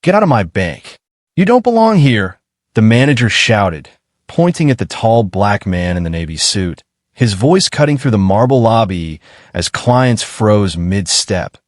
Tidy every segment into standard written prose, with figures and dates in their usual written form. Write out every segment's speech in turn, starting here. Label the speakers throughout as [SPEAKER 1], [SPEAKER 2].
[SPEAKER 1] Get out of my bank. You don't belong here, the manager shouted, pointing at the tall black man in the navy suit, his voice cutting through the marble lobby as clients froze mid-step,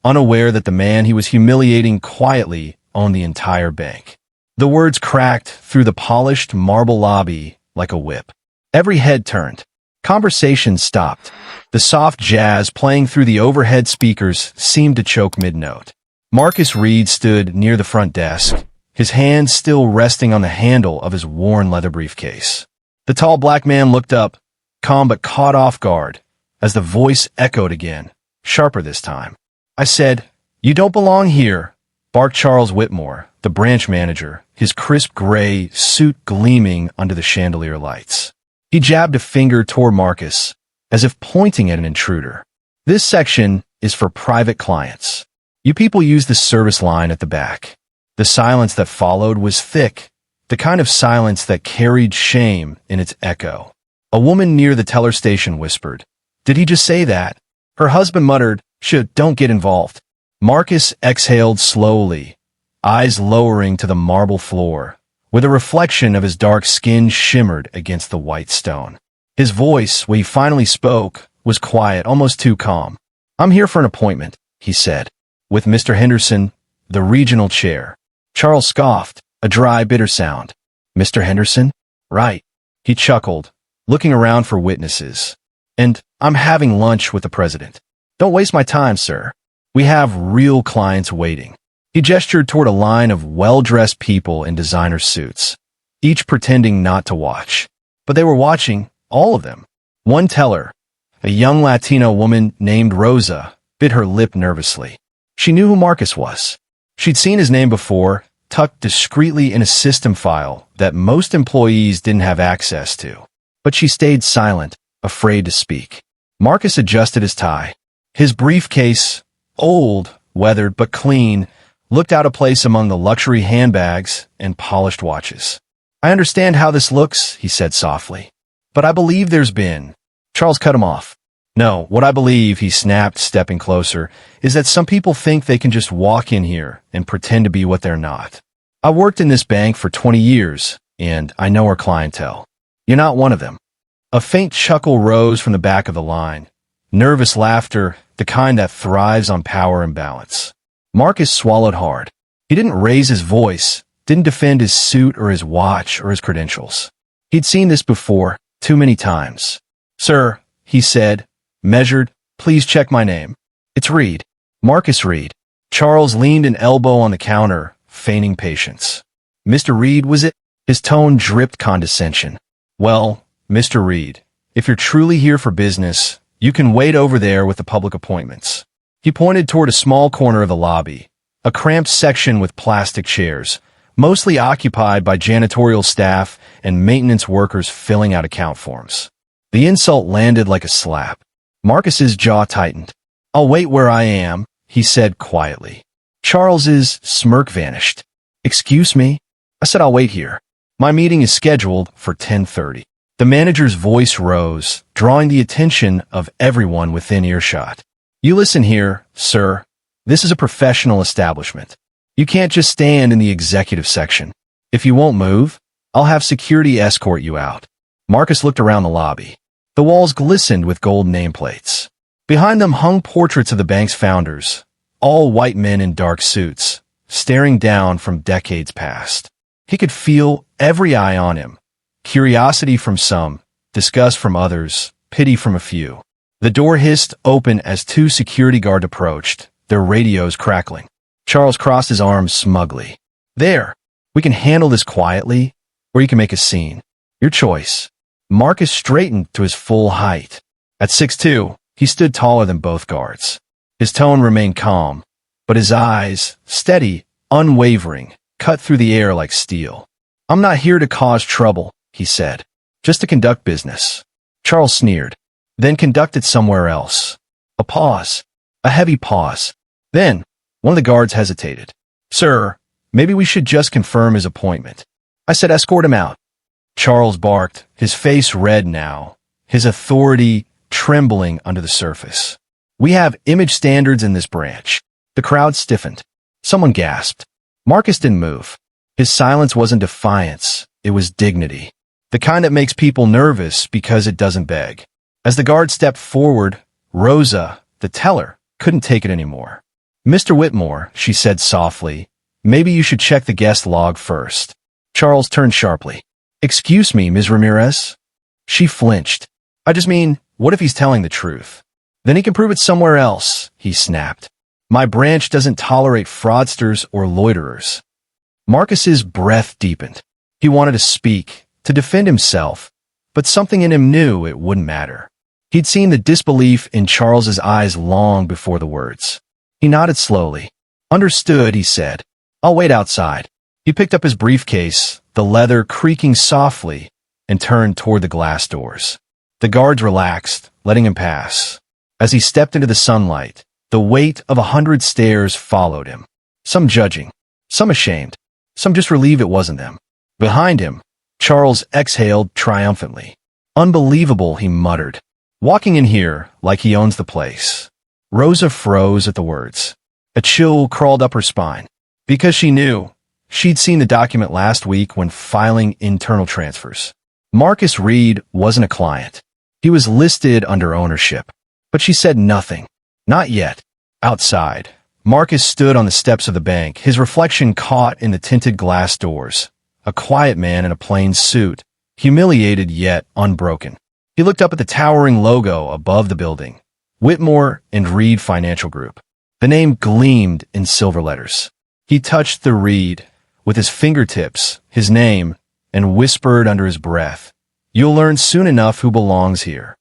[SPEAKER 1] unaware that the man he was humiliating quietly owned the entire bank. The words cracked through the polished marble lobby like a whip. Every head turned. Conversation stopped. The soft jazz playing through the overhead speakers seemed to choke mid-note. Marcus Reed stood near the front desk, his hand still resting on the handle of his worn leather briefcase. The tall black man looked up, calm but caught off guard, as the voice echoed again, sharper this time. I said, "You don't belong here," barked Charles Whitmore, the branch manager, his crisp gray suit gleaming under the chandelier lights. He jabbed a finger toward Marcus, as if pointing at an intruder. "This section is for private clients. You people use the service line at the back." The silence that followed was thick, the kind of silence that carried shame in its echo. A woman near the teller station whispered, "Did he just say that?" Her husband muttered, Don't get involved." Marcus exhaled slowly, eyes lowering to the marble floor, where the reflection of his dark skin shimmered against the white stone. His voice, when he finally spoke, was quiet, almost too calm. "I'm here for an appointment," he said. "With Mr. Henderson, the regional chair." Charles scoffed, a dry, bitter sound. "Mr. Henderson? Right." He chuckled, looking around for witnesses. "And I'm having lunch with the president." "Don't waste my time, sir. We have real clients waiting." He gestured toward a line of well-dressed people in designer suits, each pretending not to watch. But they were watching, all of them. One teller, a young Latino woman named Rosa, bit her lip nervously. She knew who Marcus was. She'd seen his name before, tucked discreetly in a system file that most employees didn't have access to. But she stayed silent, afraid to speak. Marcus adjusted his tie. His briefcase, old, weathered but clean, looked out of place among the luxury handbags and polished watches. "I understand how this looks," he said softly. "But I believe there's been—" Charles cut him off. "No, what I believe," he snapped, stepping closer, "is that some people think they can just walk in here and pretend to be what they're not. I worked in this bank for 20 years, and I know our clientele. You're not one of them." A faint chuckle rose from the back of the line. Nervous laughter, the kind that thrives on power and balance. Marcus swallowed hard. He didn't raise his voice, didn't defend his suit or his watch or his credentials. He'd seen this before, too many times. "Sir," he said, measured, "please check my name." "It's Reed. Marcus Reed." Charles leaned an elbow on the counter, feigning patience. "Mr. Reed, was it?" His tone dripped condescension. "Well, Mr. Reed, if you're truly here for business, you can wait over there with the public appointments." He pointed toward a small corner of the lobby, a cramped section with plastic chairs, mostly occupied by janitorial staff and maintenance workers filling out account forms. The insult landed like a slap. Marcus's jaw tightened. "I'll wait where I am," he said quietly. Charles's smirk vanished. "Excuse me?" "I said I'll wait here. My meeting is scheduled for 10:30. The manager's voice rose, drawing the attention of everyone within earshot. "You listen here, sir. This is a professional establishment. You can't just stand in the executive section. If you won't move, I'll have security escort you out." Marcus looked around the lobby. The walls glistened with gold nameplates. Behind them hung portraits of the bank's founders, all white men in dark suits, staring down from decades past. He could feel every eye on him. Curiosity from some, disgust from others, pity from a few. The door hissed open as two security guards approached, their radios crackling. Charles crossed his arms smugly. "There, we can handle this quietly, or you can make a scene. Your choice." Marcus straightened to his full height. At 6'2", he stood taller than both guards. His tone remained calm, but his eyes, steady, unwavering, cut through the air like steel. "I'm not here to cause trouble," he said, "just to conduct business." Charles sneered. "Then conduct it somewhere else." A pause. A heavy pause. Then, one of the guards hesitated. "Sir, maybe we should just confirm his appointment." I said escort him out. Charles barked, his face red now, his authority trembling under the surface. "We have image standards in this branch." The crowd stiffened. Someone gasped. Marcus didn't move. His silence wasn't defiance, it was dignity. The kind that makes people nervous because it doesn't beg. As the guard stepped forward, Rosa, the teller, couldn't take it anymore. "Mr. Whitmore," she said softly, "maybe you should check the guest log first." Charles turned sharply. "Excuse me, Ms. Ramirez?" She flinched. "I just mean, what if he's telling the truth? Then he can prove it somewhere else," he snapped. "My branch doesn't tolerate fraudsters or loiterers." Marcus's breath deepened. He wanted to speak, to defend himself, but something in him knew it wouldn't matter. He'd seen the disbelief in Charles's eyes long before the words. He nodded slowly. "Understood," he said. "I'll wait outside." He picked up his briefcase, the leather creaking softly, and turned toward the glass doors. The guards relaxed, letting him pass. As he stepped into the sunlight, the weight of 100 stares followed him. Some judging, some ashamed, some just relieved it wasn't them. Behind him, Charles exhaled triumphantly. "Unbelievable," he muttered. "Walking in here like he owns the place." Rosa froze at the words. A chill crawled up her spine. Because she knew. She'd seen the document last week when filing internal transfers. Marcus Reed wasn't a client. He was listed under ownership. But she said nothing. Not yet. Outside, Marcus stood on the steps of the bank, his reflection caught in the tinted glass doors. A quiet man in a plain suit, humiliated yet unbroken. He looked up at the towering logo above the building. Whitmore and Reed Financial Group. The name gleamed in silver letters. He touched the reed with his fingertips, his name, and whispered under his breath, "You'll learn soon enough who belongs here."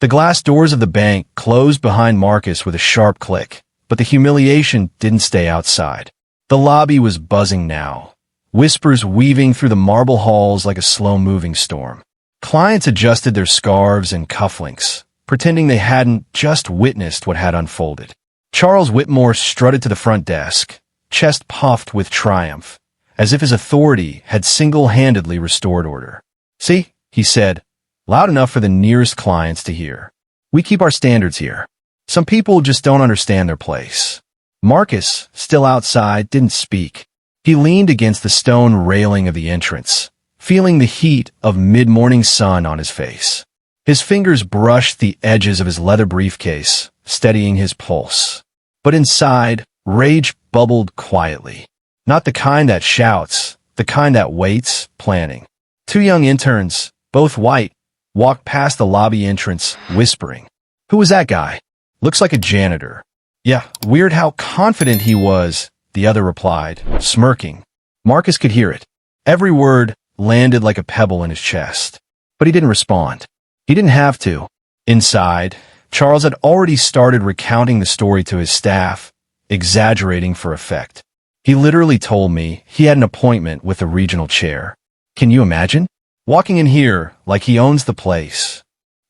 [SPEAKER 1] The glass doors of the bank closed behind Marcus with a sharp click, but the humiliation didn't stay outside. The lobby was buzzing now, whispers weaving through the marble halls like a slow-moving storm. Clients adjusted their scarves and cufflinks, pretending they hadn't just witnessed what had unfolded. Charles Whitmore strutted to the front desk, chest puffed with triumph, as if his authority had single-handedly restored order. "See," he said, loud enough for the nearest clients to hear. "We keep our standards here. Some people just don't understand their place." Marcus, still outside, didn't speak. He leaned against the stone railing of the entrance, feeling the heat of mid-morning sun on his face. His fingers brushed the edges of his leather briefcase, steadying his pulse. But inside, rage bubbled quietly. Not the kind that shouts, the kind that waits, planning. Two young interns, both white, walked past the lobby entrance, whispering. "Who was that guy? Looks like a janitor." "Yeah, weird how confident he was," the other replied, smirking. Marcus could hear it. Every word landed like a pebble in his chest. But he didn't respond. He didn't have to. Inside, Charles had already started recounting the story to his staff, exaggerating for effect. "He literally told me he had an appointment with the regional chair. Can you imagine? Walking in here like he owns the place."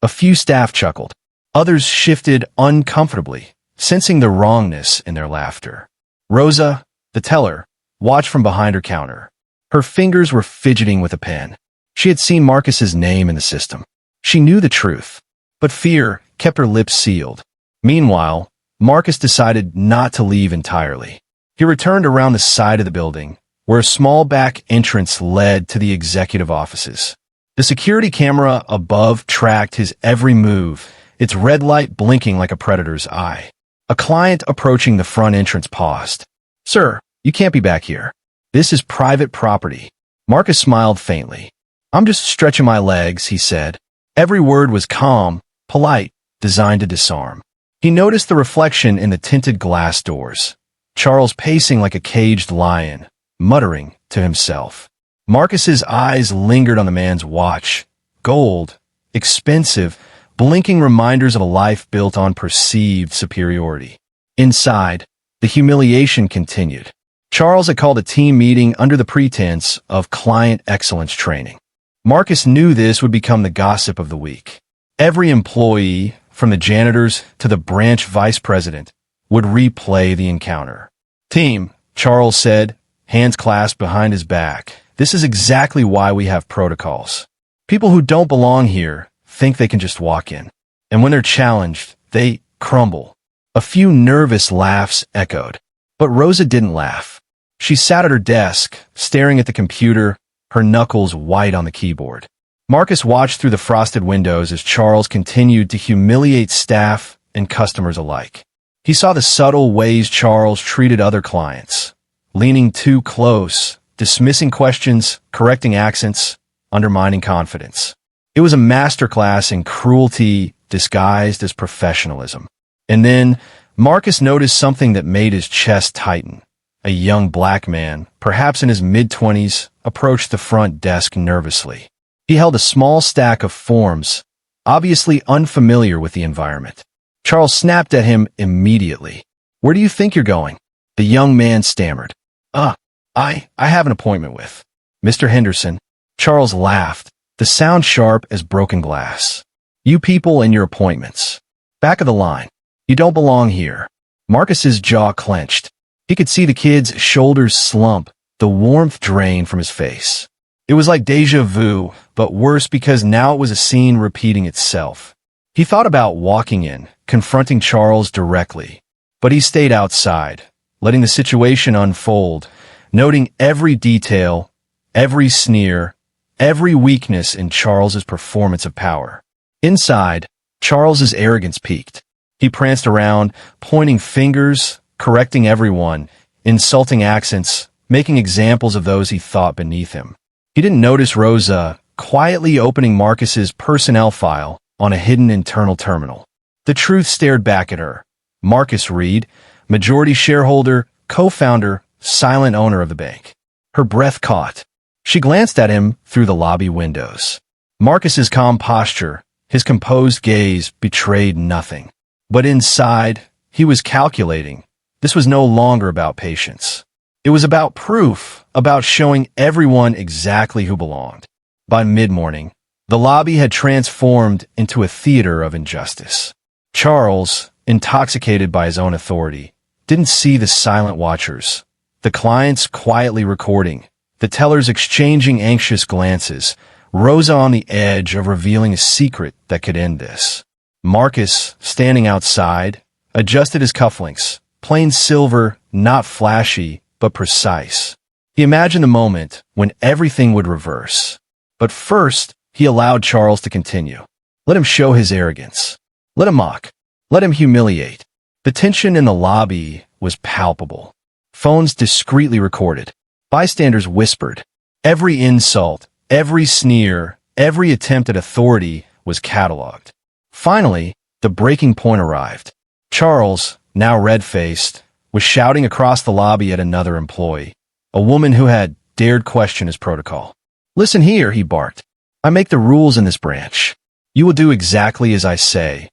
[SPEAKER 1] A few staff chuckled. Others shifted uncomfortably, sensing the wrongness in their laughter. Rosa, the teller, watched from behind her counter. Her fingers were fidgeting with a pen. She had seen Marcus's name in the system. She knew the truth, but fear kept her lips sealed. Meanwhile, Marcus decided not to leave entirely. He returned around the side of the building, where a small back entrance led to the executive offices. The security camera above tracked his every move, its red light blinking like a predator's eye. A client approaching the front entrance paused. "Sir, you can't be back here. This is private property." Marcus smiled faintly. "I'm just stretching my legs," he said. Every word was calm, polite, designed to disarm. He noticed the reflection in the tinted glass doors. Charles pacing like a caged lion, muttering to himself. Marcus's eyes lingered on the man's watch. Gold, expensive, blinking reminders of a life built on perceived superiority. Inside, the humiliation continued. Charles had called a team meeting under the pretense of client excellence training. Marcus knew this would become the gossip of the week. Every employee, from the janitors to the branch vice president, would replay the encounter. "Team," Charles said, hands clasped behind his back, "this is exactly why we have protocols. People who don't belong here think they can just walk in. And when they're challenged, they crumble." A few nervous laughs echoed. But Rosa didn't laugh. She sat at her desk, staring at the computer, her knuckles white on the keyboard. Marcus watched through the frosted windows as Charles continued to humiliate staff and customers alike. He saw the subtle ways Charles treated other clients, leaning too close, dismissing questions, correcting accents, undermining confidence. It was a masterclass in cruelty disguised as professionalism. And then Marcus noticed something that made his chest tighten. A young black man, perhaps in his mid-20s, approached the front desk nervously. He held a small stack of forms, obviously unfamiliar with the environment. Charles snapped at him immediately. "Where do you think you're going?" The young man stammered. I have an appointment with Mr. Henderson." Charles laughed, the sound sharp as broken glass. "You people and your appointments. Back of the line. You don't belong here." Marcus's jaw clenched. He could see the kid's shoulders slump, the warmth drain from his face. It was like déjà vu, but worse because now it was a scene repeating itself. He thought about walking in, confronting Charles directly, but he stayed outside, letting the situation unfold, noting every detail, every sneer, every weakness in Charles's performance of power. Inside, Charles's arrogance peaked. He pranced around, pointing fingers, correcting everyone, insulting accents, making examples of those he thought beneath him. He didn't notice Rosa quietly opening Marcus's personnel file on a hidden internal terminal. The truth stared back at her. Marcus Reed, majority shareholder, co-founder, silent owner of the bank. Her breath caught. She glanced at him through the lobby windows. Marcus's calm posture, his composed gaze betrayed nothing. But inside, he was calculating. This was no longer about patience. It was about proof, about showing everyone exactly who belonged. By mid-morning, the lobby had transformed into a theater of injustice. Charles, intoxicated by his own authority, didn't see the silent watchers, the clients quietly recording, the tellers exchanging anxious glances, Rosa on the edge of revealing a secret that could end this. Marcus, standing outside, adjusted his cufflinks, plain silver, not flashy, but precise. He imagined the moment when everything would reverse. But first, he allowed Charles to continue. Let him show his arrogance. Let him mock. Let him humiliate. The tension in the lobby was palpable. Phones discreetly recorded. Bystanders whispered. Every insult, every sneer, every attempt at authority was cataloged. Finally, the breaking point arrived. Charles, now red-faced, was shouting across the lobby at another employee, a woman who had dared question his protocol. "Listen here," he barked. "I make the rules in this branch. You will do exactly as I say,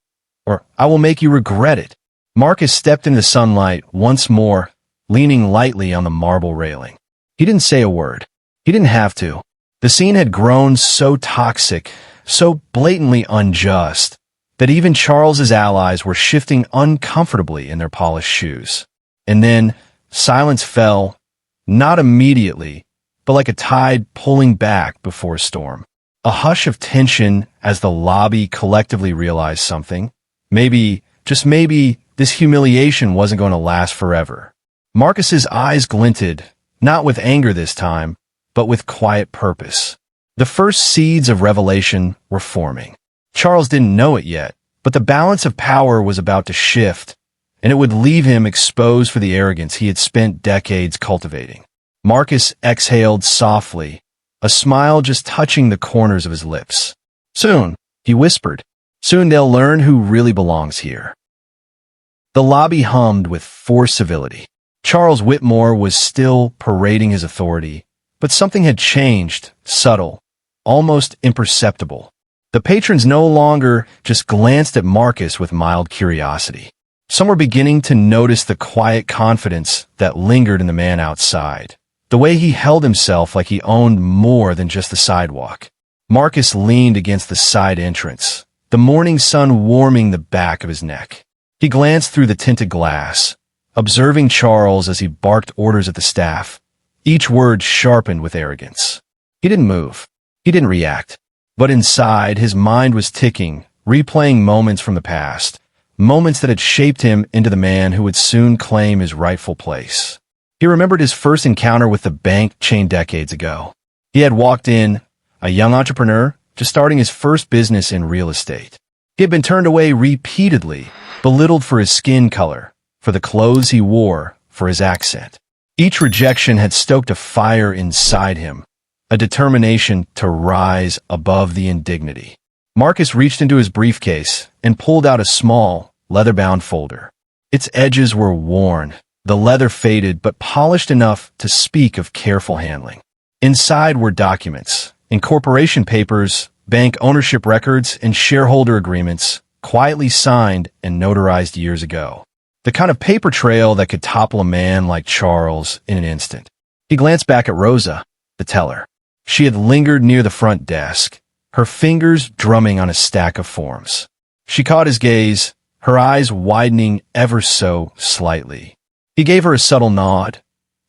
[SPEAKER 1] or I will make you regret it." Marcus stepped into the sunlight once more, leaning lightly on the marble railing. He didn't say a word. He didn't have to. The scene had grown so toxic, so blatantly unjust, that even Charles's allies were shifting uncomfortably in their polished shoes. And then silence fell, not immediately, but like a tide pulling back before a storm. A hush of tension as the lobby collectively realized something. Maybe, just maybe, this humiliation wasn't going to last forever. Marcus's eyes glinted, not with anger this time, but with quiet purpose. The first seeds of revelation were forming. Charles didn't know it yet, but the balance of power was about to shift, and it would leave him exposed for the arrogance he had spent decades cultivating. Marcus exhaled softly, a smile just touching the corners of his lips. "Soon," he whispered, "soon they'll learn who really belongs here." The lobby hummed with forced civility. Charles Whitmore was still parading his authority, but something had changed, subtle, almost imperceptible. The patrons no longer just glanced at Marcus with mild curiosity. Some were beginning to notice the quiet confidence that lingered in the man outside, the way he held himself like he owned more than just the sidewalk. Marcus leaned against the side entrance, the morning sun warming the back of his neck. He glanced through the tinted glass, observing Charles as he barked orders at the staff, each word sharpened with arrogance. He didn't move. He didn't react. But inside, his mind was ticking, replaying moments from the past, moments that had shaped him into the man who would soon claim his rightful place. He remembered his first encounter with the bank chain decades ago. He had walked in, a young entrepreneur, just starting his first business in real estate. He had been turned away repeatedly, belittled for his skin color, for the clothes he wore, for his accent. Each rejection had stoked a fire inside him, a determination to rise above the indignity. Marcus reached into his briefcase and pulled out a small, leather-bound folder. Its edges were worn, the leather faded but polished enough to speak of careful handling. Inside were documents, incorporation papers, bank ownership records, and shareholder agreements, quietly signed and notarized years ago. The kind of paper trail that could topple a man like Charles in an instant. He glanced back at Rosa, the teller. She had lingered near the front desk, her fingers drumming on a stack of forms. She caught his gaze, her eyes widening ever so slightly. He gave her a subtle nod,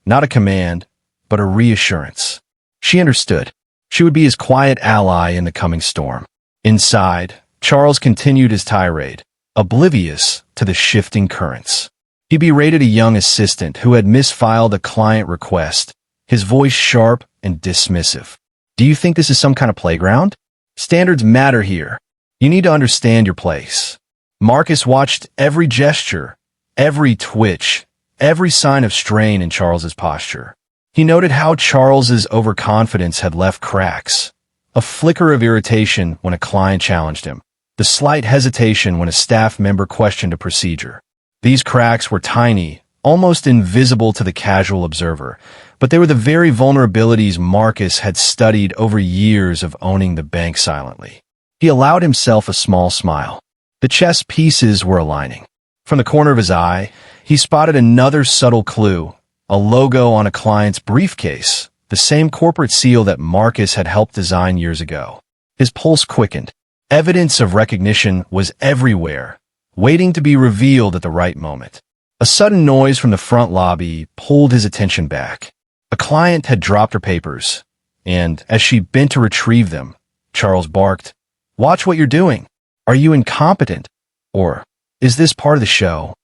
[SPEAKER 1] not a command, but a reassurance. She understood. She would be his quiet ally in the coming storm. Inside, Charles continued his tirade, oblivious to the shifting currents. He berated a young assistant who had misfiled a client request, his voice sharp and dismissive. Do you think this is some kind of playground? Standards matter here. You need to understand your place. Marcus watched every gesture, every twitch, every sign of strain in Charles's posture. He noted how Charles's overconfidence had left cracks, a flicker of irritation when a client challenged him, the slight hesitation when a staff member questioned a procedure. These cracks were tiny, almost invisible to the casual observer, but they were the very vulnerabilities Marcus had studied over years of owning the bank silently. He allowed himself a small smile. The chess pieces were aligning. From the corner of his eye, he spotted another subtle clue, a logo on a client's briefcase, the same corporate seal that Marcus had helped design years ago. His pulse quickened. Evidence of recognition was everywhere, waiting to be revealed at the right moment. A sudden noise from the front lobby pulled his attention back. A client had dropped her papers, and as she bent to retrieve them, Charles barked, "Watch what you're doing. Are you incompetent? Or is this part of the show?"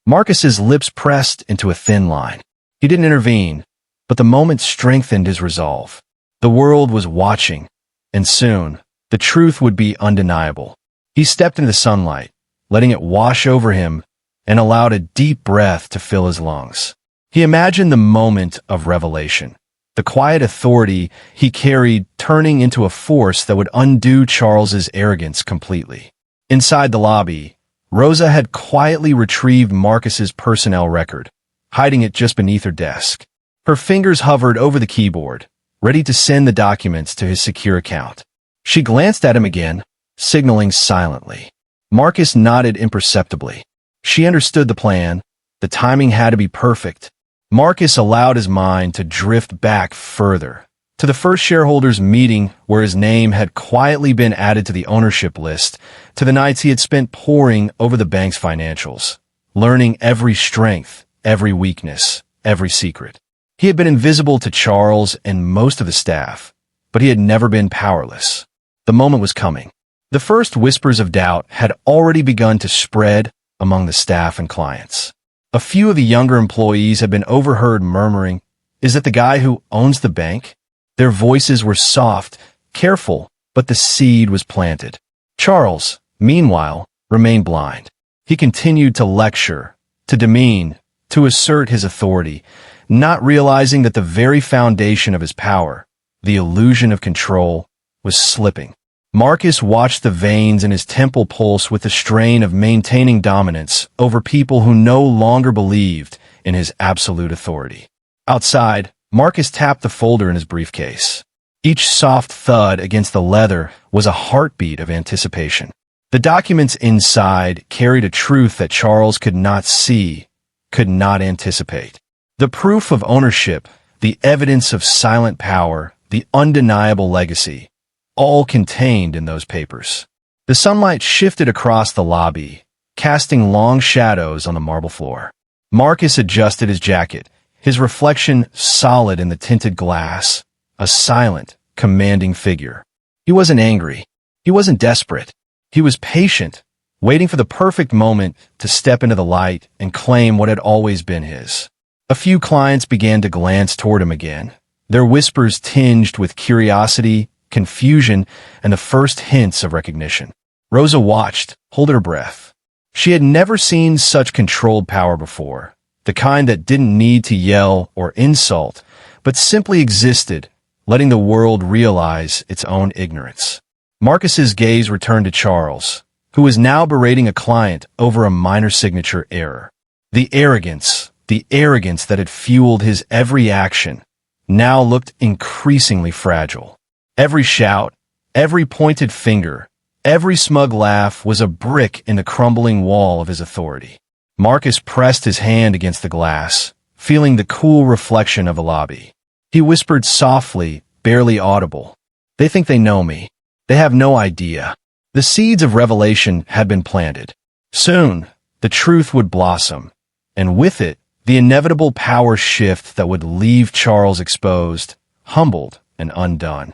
[SPEAKER 1] Marcus's lips pressed into a thin line. He didn't intervene, but the moment strengthened his resolve. The world was watching, and soon, the truth would be undeniable. He stepped into the sunlight, letting it wash over him, and allowed a deep breath to fill his lungs. He imagined the moment of revelation, the quiet authority he carried turning into a force that would undo Charles's arrogance completely. Inside the lobby, Rosa had quietly retrieved Marcus's personnel record, hiding it just beneath her desk. Her fingers hovered over the keyboard, ready to send the documents to his secure account. She glanced at him again, signaling silently. Marcus nodded imperceptibly. She understood the plan. The timing had to be perfect. Marcus allowed his mind to drift back further, to the first shareholders' meeting where his name had quietly been added to the ownership list, to the nights he had spent poring over the bank's financials, learning every strength, every weakness, every secret. He had been invisible to Charles and most of the staff, but he had never been powerless. The moment was coming. The first whispers of doubt had already begun to spread among the staff and clients. A few of the younger employees had been overheard murmuring, "Is it the guy who owns the bank?" Their voices were soft, careful, but the seed was planted. Charles, meanwhile, remained blind. He continued to lecture, to demean, to assert his authority, not realizing that the very foundation of his power, the illusion of control, was slipping. Marcus watched the veins in his temple pulse with the strain of maintaining dominance over people who no longer believed in his absolute authority. Outside, Marcus tapped the folder in his briefcase. Each soft thud against the leather was a heartbeat of anticipation. The documents inside carried a truth that Charles could not see, could not anticipate. The proof of ownership, the evidence of silent power, the undeniable legacy, all contained in those papers. The sunlight shifted across the lobby, casting long shadows on the marble floor. Marcus adjusted his jacket, his reflection solid in the tinted glass, a silent, commanding figure. He wasn't angry. He wasn't desperate. He was patient, waiting for the perfect moment to step into the light and claim what had always been his. A few clients began to glance toward him again, their whispers tinged with curiosity, confusion, and the first hints of recognition. Rosa watched, holding her breath. She had never seen such controlled power before, the kind that didn't need to yell or insult, but simply existed, letting the world realize its own ignorance. Marcus's gaze returned to Charles, who was now berating a client over a minor signature error. The arrogance that had fueled his every action, now looked increasingly fragile. Every shout, every pointed finger, every smug laugh was a brick in the crumbling wall of his authority. Marcus pressed his hand against the glass, feeling the cool reflection of the lobby. He whispered softly, barely audible, "They think they know me. They have no idea." The seeds of revelation had been planted. Soon, the truth would blossom, and with it, the inevitable power shift that would leave Charles exposed, humbled, and undone.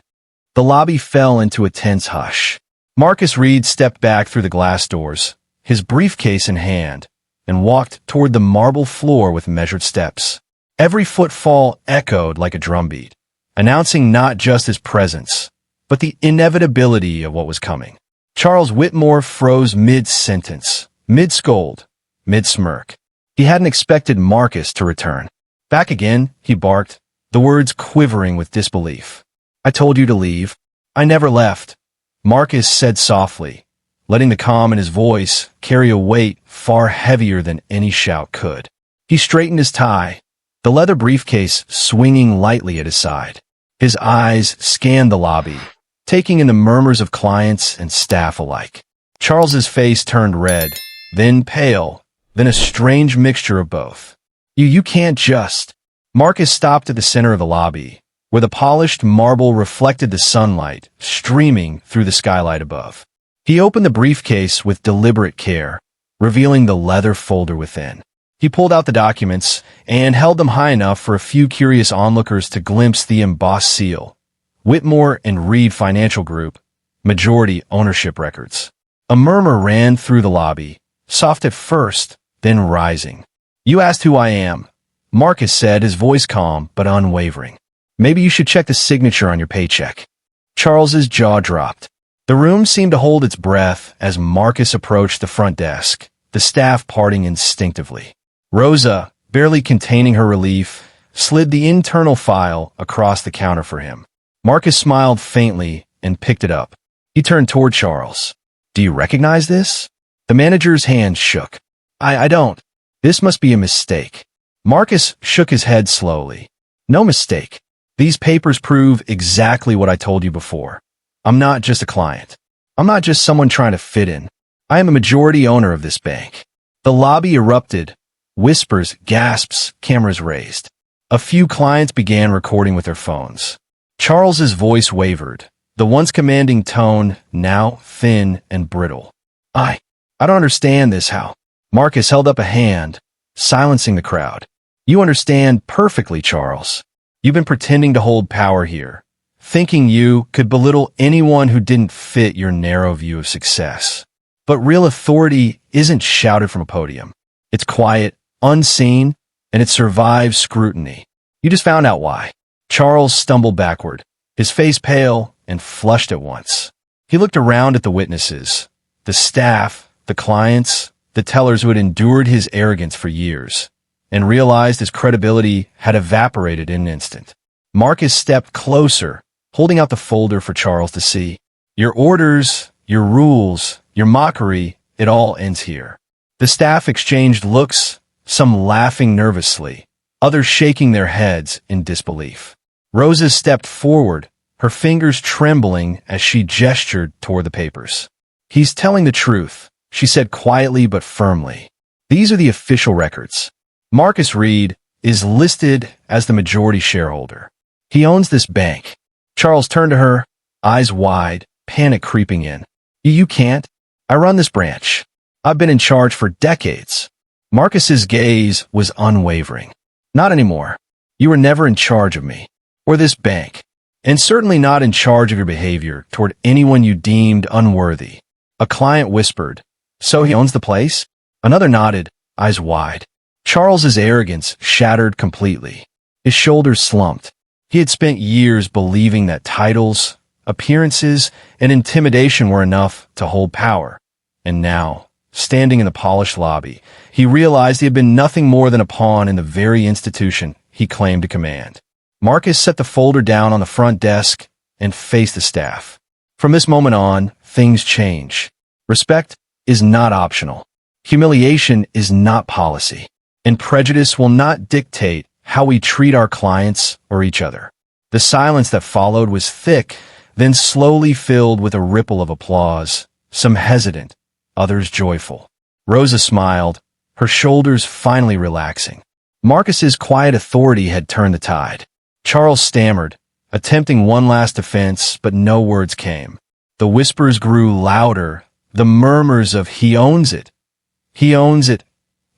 [SPEAKER 1] The lobby fell into a tense hush. Marcus Reed stepped back through the glass doors, his briefcase in hand, and walked toward the marble floor with measured steps. Every footfall echoed like a drumbeat, announcing not just his presence, but the inevitability of what was coming. Charles Whitmore froze mid-sentence, mid-scold, mid-smirk. He hadn't expected Marcus to return. "Back again," he barked, the words quivering with disbelief. "I told you to leave." "I never left," Marcus said softly, letting the calm in his voice carry a weight far heavier than any shout could. He straightened his tie, the leather briefcase swinging lightly at his side. His eyes scanned the lobby, taking in the murmurs of clients and staff alike. Charles's face turned red, then pale, then a strange mixture of both. You can't just." Marcus stopped at the center of the lobby, where the polished marble reflected the sunlight streaming through the skylight above. He opened the briefcase with deliberate care, revealing the leather folder within. He pulled out the documents and held them high enough for a few curious onlookers to glimpse the embossed seal. Whitmore and Reed Financial Group, majority ownership records. A murmur ran through the lobby, soft at first, then rising. "You asked who I am," Marcus said, his voice calm but unwavering. "Maybe you should check the signature on your paycheck." Charles's jaw dropped. The room seemed to hold its breath as Marcus approached the front desk, the staff parting instinctively. Rosa, barely containing her relief, slid the internal file across the counter for him. Marcus smiled faintly and picked it up. He turned toward Charles. "Do you recognize this?" The manager's hand shook. I don't. This must be a mistake." Marcus shook his head slowly. "No mistake. These papers prove exactly what I told you before. I'm not just a client. I'm not just someone trying to fit in. I am a majority owner of this bank." The lobby erupted. Whispers, gasps, cameras raised. A few clients began recording with their phones. Charles's voice wavered, the once commanding tone now thin and brittle. I don't understand this. How?" Marcus held up a hand, silencing the crowd. "You understand perfectly, Charles. You've been pretending to hold power here, thinking you could belittle anyone who didn't fit your narrow view of success. But real authority isn't shouted from a podium. It's quiet, unseen, and it survives scrutiny. You just found out why." Charles stumbled backward, his face pale and flushed at once. He looked around at the witnesses, the staff, the clients, the tellers who had endured his arrogance for years, and realized his credibility had evaporated in an instant. Marcus stepped closer, holding out the folder for Charles to see. "Your orders, your rules, your mockery, it all ends here." The staff exchanged looks, some laughing nervously, others shaking their heads in disbelief. Rosa stepped forward, her fingers trembling as she gestured toward the papers. "He's telling the truth," she said quietly but firmly. "These are the official records. Marcus Reed is listed as the majority shareholder. He owns this bank." Charles turned to her, eyes wide, panic creeping in. You can't. I run this branch. I've been in charge for decades." Marcus's gaze was unwavering. "Not anymore. You were never in charge of me, or this bank, and certainly not in charge of your behavior toward anyone you deemed unworthy." A client whispered, "So he owns the place?" Another nodded, eyes wide. Charles's arrogance shattered completely. His shoulders slumped. He had spent years believing that titles, appearances, and intimidation were enough to hold power. And now, standing in the polished lobby, he realized he had been nothing more than a pawn in the very institution he claimed to command. Marcus set the folder down on the front desk and faced the staff. From this moment on, things change. Respect is not optional. Humiliation is not policy. And prejudice will not dictate how we treat our clients or each other. The silence that followed was thick, then slowly filled with a ripple of applause, some hesitant, others joyful. Rosa smiled, her shoulders finally relaxing. Marcus's quiet authority had turned the tide. Charles stammered, attempting one last defense, but no words came. The whispers grew louder, the murmurs of "he owns it,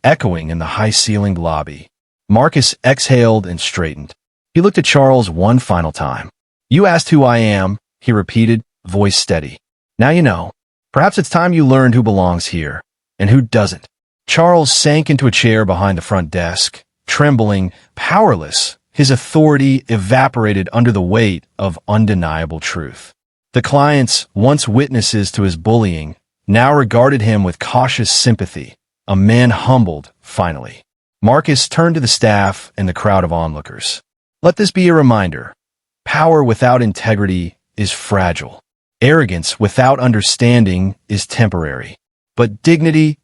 [SPEAKER 1] echoing in the high-ceilinged lobby. Marcus exhaled and straightened. He looked at Charles one final time. "You asked who I am," he repeated, voice steady. "Now you know. Perhaps it's time you learned who belongs here, and who doesn't." Charles sank into a chair behind the front desk, trembling, powerless. His authority evaporated under the weight of undeniable truth. The clients, once witnesses to his bullying, now regarded him with cautious sympathy, a man humbled, finally. Marcus turned to the staff and the crowd of onlookers. "Let this be a reminder. Power without integrity is fragile. Arrogance without understanding is temporary. But dignity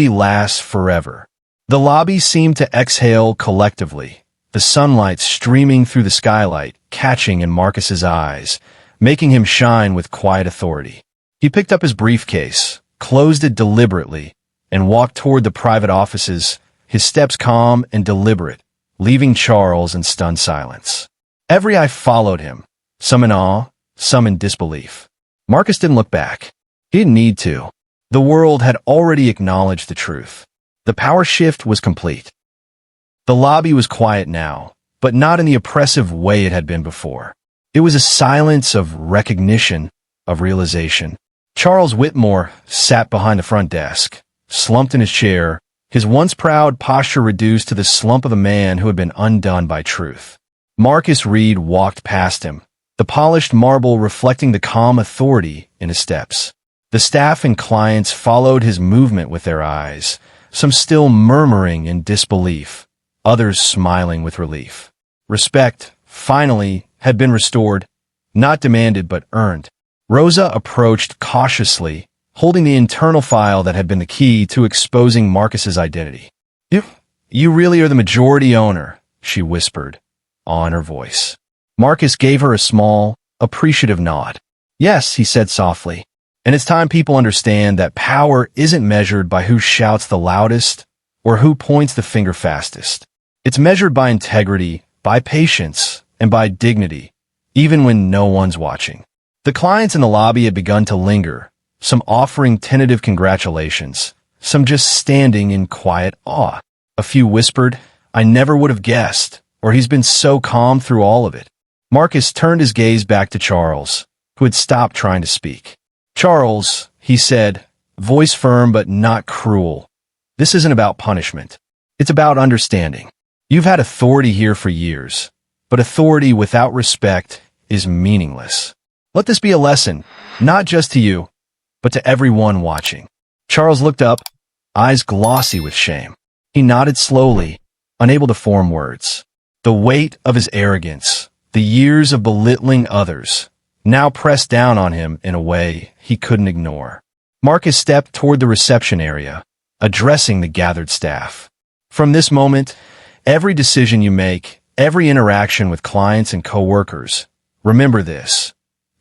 [SPEAKER 1] lasts forever." The lobby seemed to exhale collectively, the sunlight streaming through the skylight, catching in Marcus's eyes, making him shine with quiet authority. He picked up his briefcase, closed it deliberately, and walked toward the private offices, his steps calm and deliberate, leaving Charles in stunned silence. Every eye followed him, some in awe, some in disbelief. Marcus didn't look back. He didn't need to. The world had already acknowledged the truth. The power shift was complete. The lobby was quiet now, but not in the oppressive way it had been before. It was a silence of recognition, of realization. Charles Whitmore sat behind the front desk, slumped in his chair, his once proud posture reduced to the slump of a man who had been undone by truth. Marcus Reed walked past him, the polished marble reflecting the calm authority in his steps. The staff and clients followed his movement with their eyes, some still murmuring in disbelief, others smiling with relief. Respect, finally, had been restored, not demanded but earned. Rosa approached cautiously, holding the internal file that had been the key to exposing Marcus's identity. You really are the majority owner," she whispered, awe in her voice. Marcus gave her a small, appreciative nod. "Yes," he said softly, "and it's time people understand that power isn't measured by who shouts the loudest or who points the finger fastest. It's measured by integrity, by patience, and by dignity, even when no one's watching." The clients in the lobby had begun to linger, some offering tentative congratulations, some just standing in quiet awe. A few whispered, "I never would have guessed," or "He's been so calm through all of it." Marcus turned his gaze back to Charles, who had stopped trying to speak. "Charles," he said, voice firm but not cruel, "this isn't about punishment. It's about understanding. You've had authority here for years, but authority without respect is meaningless. Let this be a lesson, not just to you, but to everyone watching." Charles looked up, eyes glossy with shame. He nodded slowly, unable to form words. The weight of his arrogance, the years of belittling others, now pressed down on him in a way he couldn't ignore. Marcus stepped toward the reception area, addressing the gathered staff. "From this moment, every decision you make, every interaction with clients and coworkers, remember this.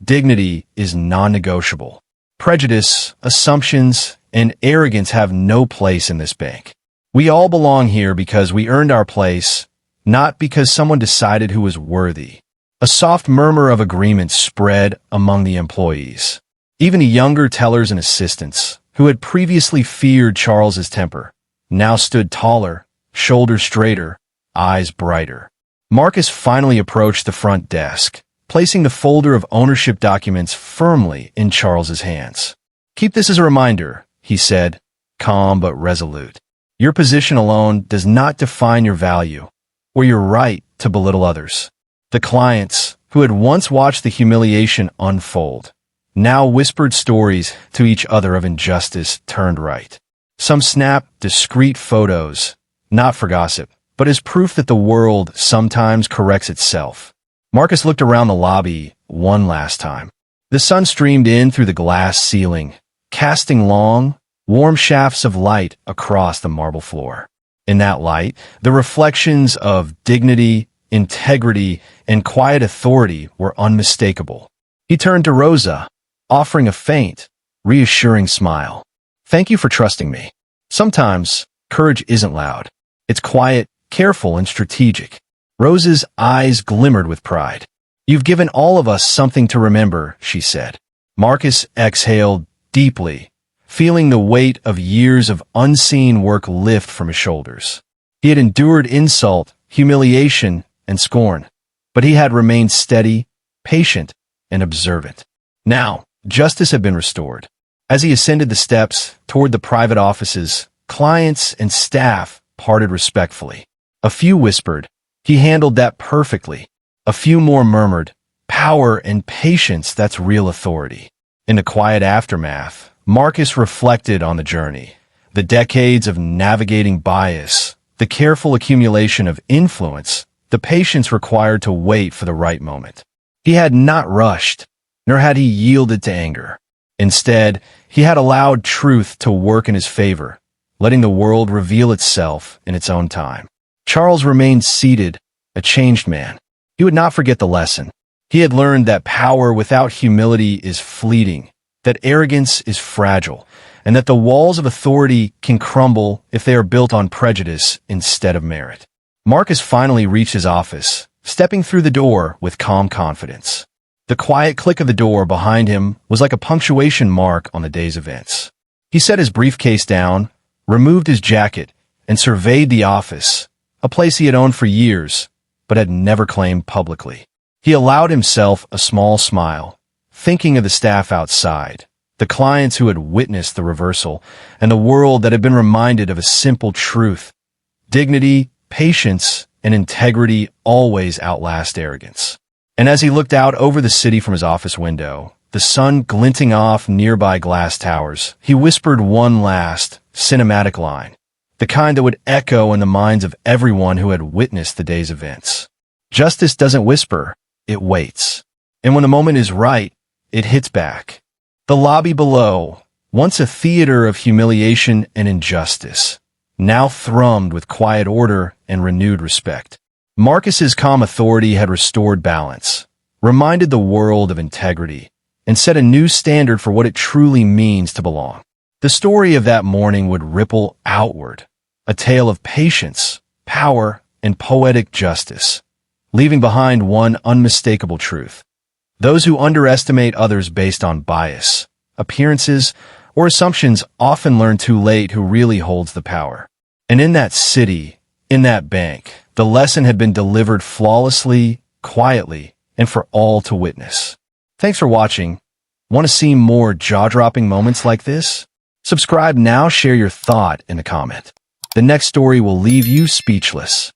[SPEAKER 1] Dignity is non-negotiable. Prejudice, assumptions, and arrogance have no place in this bank. We all belong here because we earned our place, not because someone decided who was worthy." A soft murmur of agreement spread among the employees. Even the younger tellers and assistants, who had previously feared Charles's temper, now stood taller, shoulders straighter, eyes brighter. Marcus finally approached the front desk, placing the folder of ownership documents firmly in Charles's hands. "Keep this as a reminder," he said, calm but resolute. Your position alone does not define your value or your right to belittle others. The clients, who had once watched the humiliation unfold, now whispered stories to each other of injustice turned right. Some snapped discreet photos, not for gossip, but as proof that the world sometimes corrects itself. Marcus looked around the lobby one last time. The sun streamed in through the glass ceiling, casting long, warm shafts of light across the marble floor. In that light, the reflections of dignity, integrity, and quiet authority were unmistakable. He turned to Rosa, offering a faint, reassuring smile. "Thank you for trusting me. Sometimes, courage isn't loud. It's quiet, careful, and strategic." Rosa's eyes glimmered with pride. "You've given all of us something to remember," she said. Marcus exhaled deeply, feeling the weight of years of unseen work lift from his shoulders. He had endured insult, humiliation, and scorn, but he had remained steady, patient, and observant. Now, justice had been restored. As he ascended the steps toward the private offices, clients and staff parted respectfully. A few whispered, "He handled that perfectly." A few more murmured, "Power and patience, that's real authority." In the quiet aftermath, Marcus reflected on the journey, the decades of navigating bias, the careful accumulation of influence, the patience required to wait for the right moment. He had not rushed, nor had he yielded to anger. Instead, he had allowed truth to work in his favor, letting the world reveal itself in its own time. Charles remained seated, a changed man. He would not forget the lesson. He had learned that power without humility is fleeting, that arrogance is fragile, and that the walls of authority can crumble if they are built on prejudice instead of merit. Marcus finally reached his office, stepping through the door with calm confidence. The quiet click of the door behind him was like a punctuation mark on the day's events. He set his briefcase down, removed his jacket, and surveyed the office, a place he had owned for years, but had never claimed publicly. He allowed himself a small smile, thinking of the staff outside, the clients who had witnessed the reversal, and the world that had been reminded of a simple truth: dignity, patience, and integrity always outlast arrogance. And as he looked out over the city from his office window, the sun glinting off nearby glass towers, he whispered one last, cinematic line, the kind that would echo in the minds of everyone who had witnessed the day's events. Justice doesn't whisper, it waits. And when the moment is right, it hits back. The lobby below, once a theater of humiliation and injustice, now thrummed with quiet order and renewed respect. Marcus's calm authority had restored balance, reminded the world of integrity, and set a new standard for what it truly means to belong. The story of that morning would ripple outward, a tale of patience, power, and poetic justice, leaving behind one unmistakable truth: those who underestimate others based on bias, appearances, or assumptions often learn too late who really holds the power. And in that city, in that bank, the lesson had been delivered flawlessly, quietly, and for all to witness. Thanks for watching. Want to see more jaw-dropping moments like this? Subscribe now, share your thought in the comment. The next story will leave you speechless.